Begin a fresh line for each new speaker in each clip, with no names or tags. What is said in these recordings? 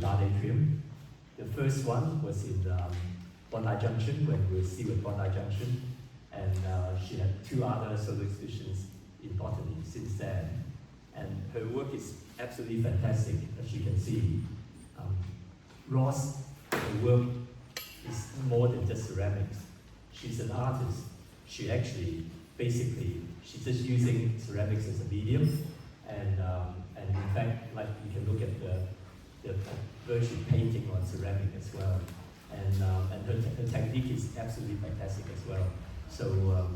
Art Atrium. The first one was in Bondi Junction, when we were still at Bondi Junction, and she had 2 other solo exhibitions in botany since then. And her work is absolutely fantastic, as you can see. Ross, her work is more than just ceramics. She's an artist. She actually, basically, she's just using ceramics as a medium, and in fact, like you can look at the virtue painting on ceramic as well, and her technique is absolutely fantastic as well. So,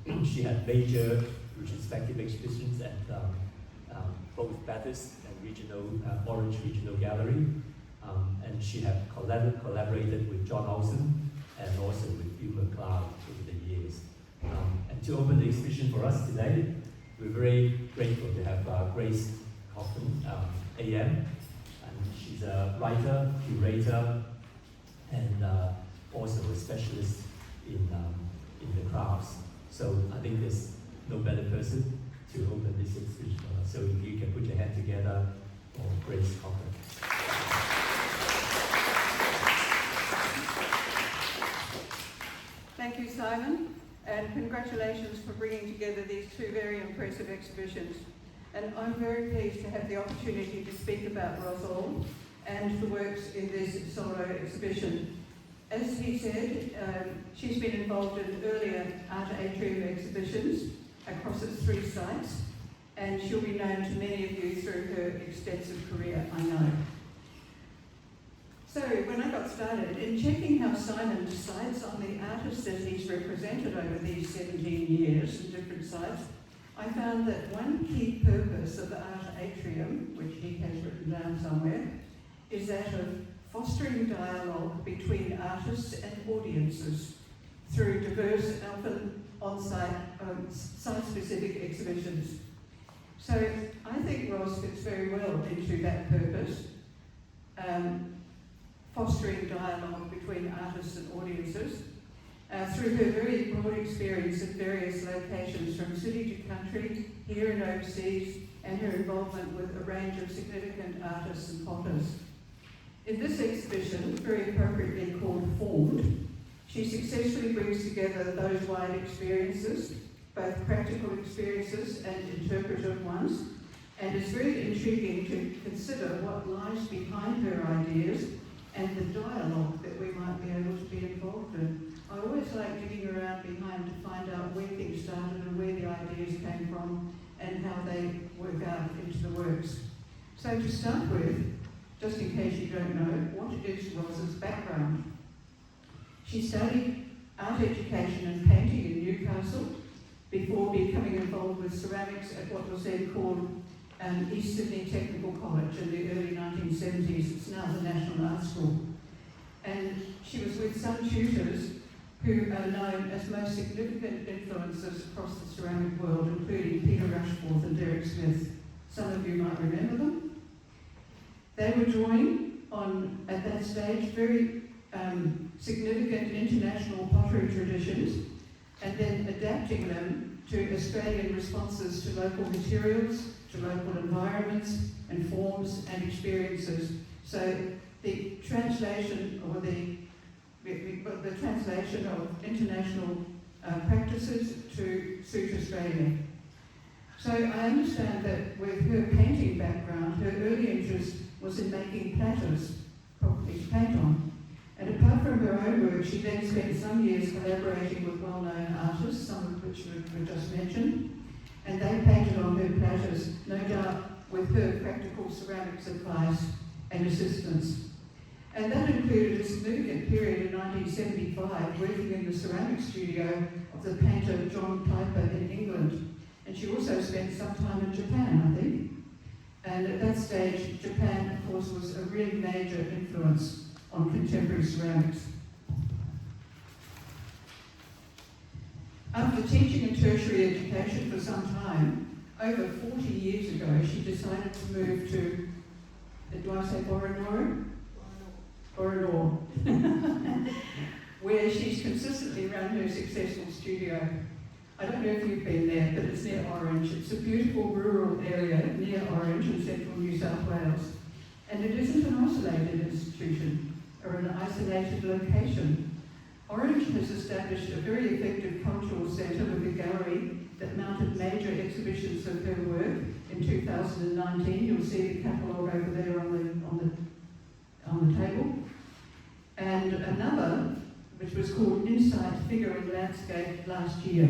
and she had major retrospective exhibitions at both Bathurst and regional Orange Regional Gallery, and she had collaborated with John Olsen and also with Bill McLeod over the years. And to open the exhibition for us today, we're very grateful to have Grace Cochrane AM, and she's a writer, curator, and also a specialist in the crafts. So I think there's no better person to open this exhibition for us. So if you can put your hand together for Grace Cochrane.
Thank you, Simon, and congratulations for bringing together these 2 very impressive exhibitions. And I'm very pleased to have the opportunity to speak about Auld and the works in this solo exhibition. As he said, she's been involved in earlier Art Atrium exhibitions across its 3 sites, and she'll be known to many of you through her extensive career, I know. So when I got started, in checking how Simon decides on the artists that he's represented over these 17 years in different sites, I found that one key purpose of the Art Atrium, which he has written down somewhere, is that of fostering dialogue between artists and audiences through diverse, often on-site, site-specific exhibitions. So I think Ross fits very well into that purpose, fostering dialogue between artists and audiences through her very broad experience at various locations, from city to country, here and overseas, and her involvement with a range of significant artists and potters. In this exhibition, very appropriately called Formed, she successfully brings together those wide experiences, both practical experiences and interpretive ones, and it's very intriguing to consider what lies behind her ideas and the dialogue that we might be able to be involved in. I always like digging around behind to find out where things started and where the ideas came from and how they work out into the works. So to start with, just in case you don't know, what is Ross's background? She studied art education and painting in Newcastle before becoming involved with ceramics at what was then called East Sydney Technical College in the early 1970s. It's now the National Art School. And she was with some tutors who are known as most significant influences across the ceramic world, including Peter Rushforth and Derek Smith. Some of you might remember them. They were drawing on, at that stage, very significant international pottery traditions, and then adapting them to Australian responses to local materials, to local environments and forms and experiences. So the translation, or the translation of international practices to suit Australia. So I understand that with her painting background, her early interest was in making platters, properly to paint on. And apart from her own work, she then spent some years collaborating with well-known artists, some of which were just mentioned, and they painted on her platters, no doubt with her practical ceramics advice and assistance. And that included a significant period in 1975 working in the ceramic studio of the painter John Piper in England. And she also spent some time in Japan, I think. And at that stage, Japan, of course, was a really major influence on contemporary ceramics. After teaching in tertiary education for some time, over 40 years ago, she decided to move to, do I say Boronora? Boronora. Where she's consistently run her successful studio. I don't know if you've been there, but it's near Orange. It's a beautiful rural area near Orange in central New South Wales. And it isn't an isolated institution or an isolated location. Orange has established a very effective cultural centre with a gallery that mounted major exhibitions of her work in 2019. You'll see the catalogue over there on the table. And another, which was called Insight Figure and Landscape last year.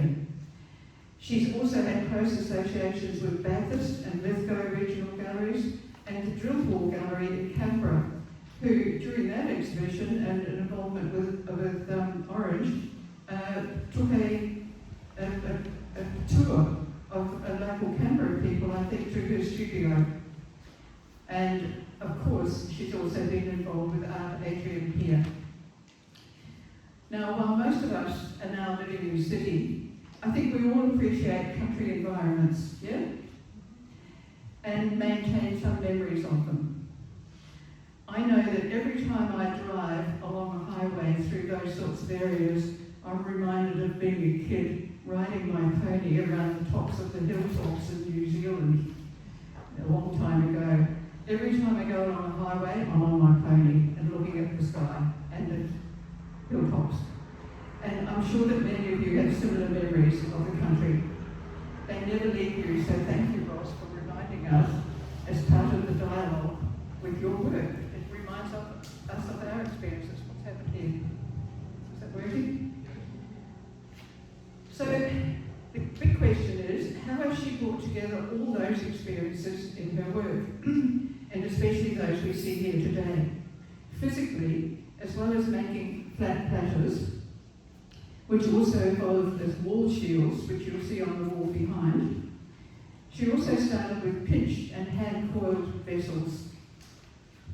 She's also had close associations with Bathurst and Lithgow regional galleries and the Drill Hall Gallery in Canberra, who, during that exhibition and an involvement with Orange, took a tour of local Canberra people, I think, through her studio. And, of course, she's also been involved with Art Atrium here. Now, while most of us are now living in the city, I think we all appreciate country environments, yeah? And maintain some memories of them. I know that every time I drive along a highway through those sorts of areas, I'm reminded of being a kid riding my pony around the tops of the hilltops in New Zealand a long time ago. Every time I go along a highway, I'm on my pony and looking at the sky and the hilltops. And I'm sure that many of you have similar memories of the country. They never leave you, so thank you, Ross, for reminding us as part of the dialogue with your work. It reminds us of our experiences, what's happened here. Is that working? So the big question is, how has she brought together all those experiences in her work, and especially those we see here today, physically, as well as making flat platters, which also evolved as wall shields, which you'll see on the wall behind. She also started with pinched and hand-coiled vessels.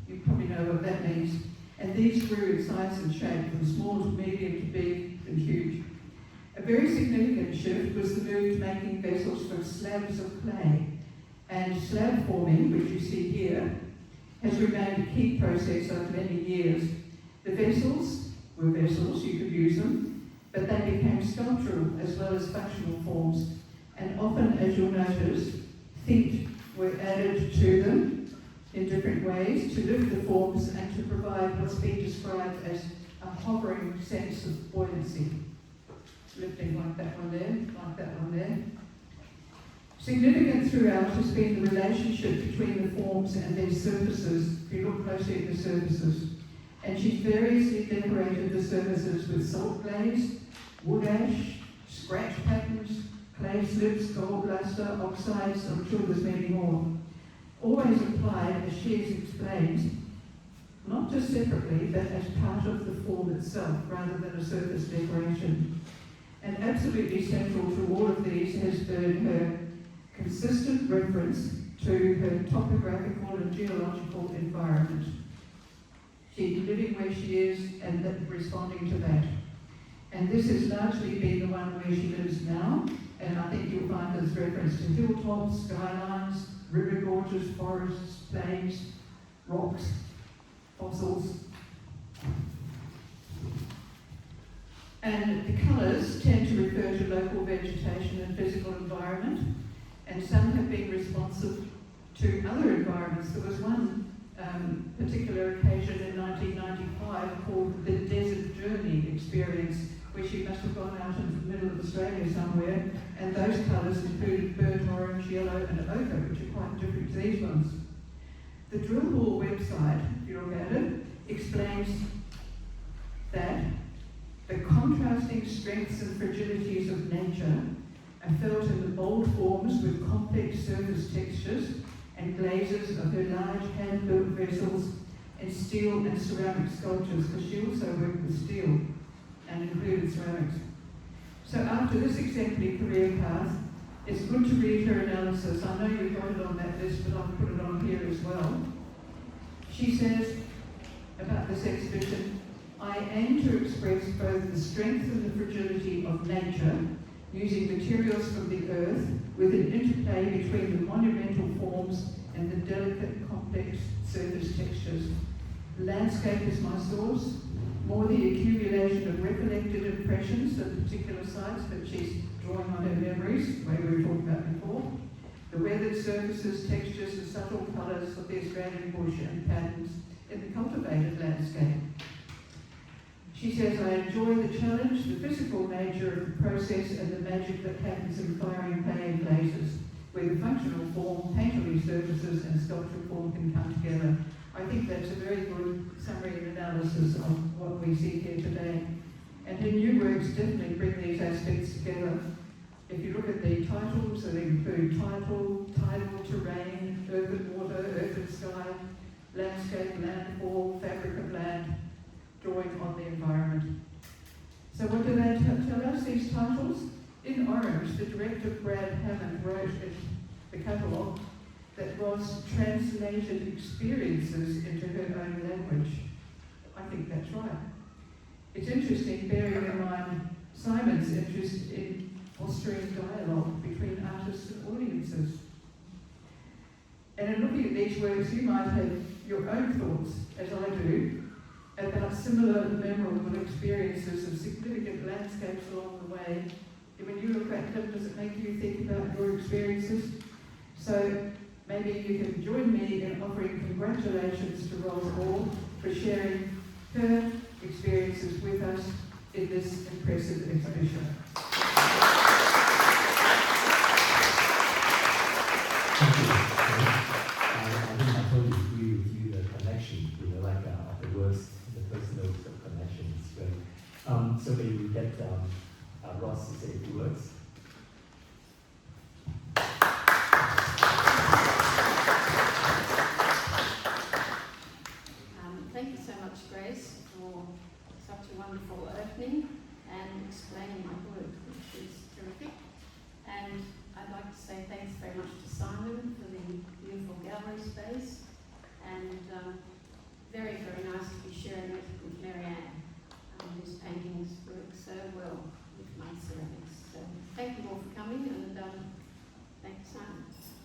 You probably know what that means. And these grew in size and shape from small to medium to big and huge. A very significant shift was the move to making vessels from slabs of clay. And slab forming, which you see here, has remained a key process over many years. The vessels were vessels, you could use them, but they became sculptural as well as functional forms, and often, as you'll notice, feet were added to them in different ways to lift the forms and to provide what's been described as a hovering sense of buoyancy. Lifting like that one there, like that one there. Significant throughout has been the relationship between the forms and their surfaces, if you look closely at the surfaces. And she's variously decorated the surfaces with salt glaze, wood ash, scratch patterns, clay slips, gold luster, oxides, I'm sure there's many more. Always applied, as she has explained, not just separately, but as part of the form itself, rather than a surface decoration. And absolutely central to all of these has been her consistent reference to her topographical and geological environment. She's living where she is and responding to that. And this has largely been the one where she lives now, and I think you'll find there's reference to hilltops, skylines, river gorges, forests, plains, rocks, fossils. And the colours tend to refer to local vegetation and physical environment, and some have been responsive to other environments. There was one particular occasion in 1995 called the Desert Journey experience, where she must have gone out into the middle of Australia somewhere, and those colours included burnt orange, yellow and ochre, which are quite different to these ones. The Drill Hall website, if you look at it, explains that the contrasting strengths and fragilities of nature are felt in the bold forms with complex surface textures and glazes of her large hand-built vessels and steel and ceramic sculptures, because she also worked with steel and included ceramics. So after this exemplary career path, it's good to read her analysis. I know you've got it on that list, but I've put it on here as well. She says about this exhibition, I aim to express both the strength and the fragility of nature using materials from the earth with an interplay between the monumental forms and the delicate, complex surface textures. The landscape is my source, more the accumulation of recollected impressions of particular sites that she's drawing on her memories, the way we were talking about before. the weathered surfaces, textures and subtle colours of the Australian bush and patterns in the cultivated landscape. She says, I enjoy the challenge, the physical nature of the process and the magic that happens in firing clay places, where the functional form, painterly surfaces and sculptural form can come together. I think that's a very good summary and analysis of what we see here today. And her new works definitely bring these aspects together. If you look at the titles, they include tidal, terrain, earth and water, earth and sky, landscape, landfall, fabric of land, drawing on the environment. So what do they tell us, these titles? In orange, the director Brad Hammond wrote in the catalogue that was translated experiences into her own language. I think that's right. It's interesting, bearing in mind Simon's interest in fostering dialogue between artists and audiences. And in looking at these works, you might have your own thoughts, as I do, about similar memorable experiences of significant landscapes along the way. When you look at them, does it make you think about your experiences? So maybe you can join me in offering congratulations to Rose Auld for sharing her experiences with us in this impressive exhibition.
Thank you. I think I totally agree with you, the connection, of the words, the first notes of connection is great. So maybe we get Ross to say a few words.
Thank you so much, Grace, for such a wonderful opening and explaining my work, which is terrific. And I'd like to say thanks very much to Simon for the beautiful gallery space, and very, very nice to be sharing it with Marianne, whose paintings work so well with my ceramics. So thank you all for coming, and thank you, Simon.